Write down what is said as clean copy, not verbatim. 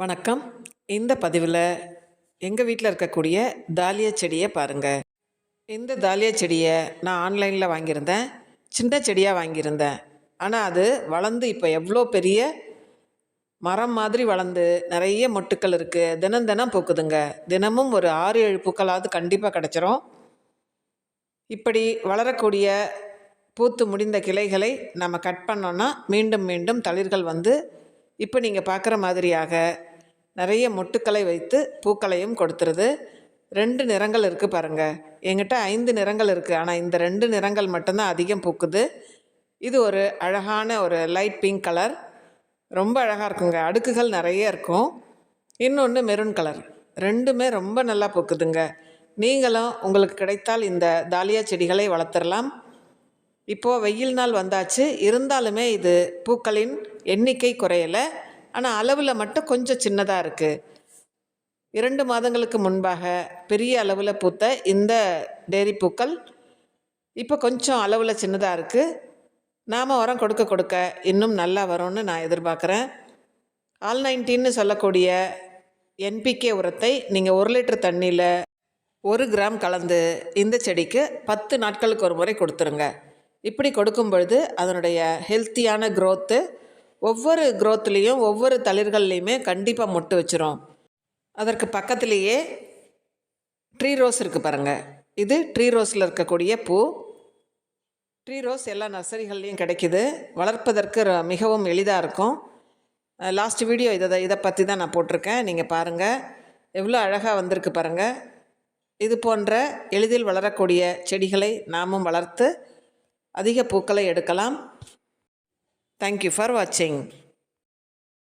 வணக்கம். இந்த பதிவில் எங்கள் வீட்டில் இருக்கக்கூடிய தாலியா செடியை பாருங்கள். இந்த தாலியா செடியை நான் ஆன்லைனில் வாங்கியிருந்தேன். சின்ன செடியாக வாங்கியிருந்தேன். ஆனால் அது வளர்ந்து இப்போ எவ்வளோ பெரிய மரம் மாதிரி வளர்ந்து நிறைய மொட்டுக்கள் இருக்குது. தினம் தினம் பூக்குதுங்க. தினமும் ஒரு 6-7 பூக்களாவது கண்டிப்பாக கிடச்சிரும். இப்படி வளரக்கூடிய பூத்து முடிந்த கிளைகளை நம்ம கட் பண்ணோன்னா மீண்டும் மீண்டும் தளிர்கள் வந்து இப்போ நீங்கள் பார்க்குற மாதிரியாக நிறைய மொட்டுக்களை வைத்து பூக்களையும் கொடுத்துருது. 2 நிறங்கள் இருக்குது பாருங்கள். என்கிட்ட 5 நிறங்கள் இருக்குது. ஆனால் இந்த 2 நிறங்கள் மட்டும்தான் அதிகம் பூக்குது. இது ஒரு அழகான ஒரு லைட் பிங்க் கலர். ரொம்ப அழகாக இருக்குங்க. அடுக்குகள் நிறைய இருக்கும். இன்னொன்று மெரூன் கலர். 2மே ரொம்ப நல்லா பூக்குதுங்க. நீங்களும் உங்களுக்கு கிடைத்தால் இந்த தாலியா செடிகளை வளர்த்துடலாம். இப்போது வெயில் நாள் வந்தாச்சு. இருந்தாலுமே இது பூக்களின் எண்ணிக்கை குறையலை. ஆனால் அளவில் மட்டும் கொஞ்சம் சின்னதாக இருக்குது. 2 மாதங்களுக்கு முன்பாக பெரிய அளவில் பூத்த இந்த டேரி பூக்கள் இப்போ கொஞ்சம் அளவில் சின்னதாக இருக்குது. நாம் உரம் கொடுக்க கொடுக்க இன்னும் நல்லா வரும்னு நான் எதிர்பார்க்குறேன். ஆல்-19ன்னு சொல்லக்கூடிய NPK உரத்தை நீங்கள் 1 லிட்டர் தண்ணியில் 1 கிராம் கலந்து இந்த செடிக்கு 10 நாட்களுக்கு ஒரு முறை கொடுத்துருங்க. இப்படி கொடுக்கும் பொழுது அதனுடைய ஹெல்த்தியான க்ரோத்து ஒவ்வொரு க்ரோத்துலேயும் ஒவ்வொரு தளிர்கள்லேயுமே கண்டிப்பாக மொட்டு வச்சிரும். அதற்கு பக்கத்துலேயே ட்ரீ ரோஸ் இருக்குது பாருங்கள். இது ட்ரீ ரோஸில் இருக்கக்கூடிய பூ. ட்ரீ ரோஸ் எல்லா நர்சரிகள்லேயும் கிடைக்கிது. வளர்ப்பதற்கு மிகவும் எளிதாக இருக்கும். லாஸ்ட் வீடியோ இதை பற்றி தான் நான் போட்டிருக்கேன். நீங்கள் பாருங்கள், எவ்வளோ அழகாக வந்திருக்கு பாருங்கள். இது போன்ற எளிதில் வளரக்கூடிய செடிகளை நாமும் வளர்த்து அதிக பூக்களை எடுக்கலாம். Thank you for watching.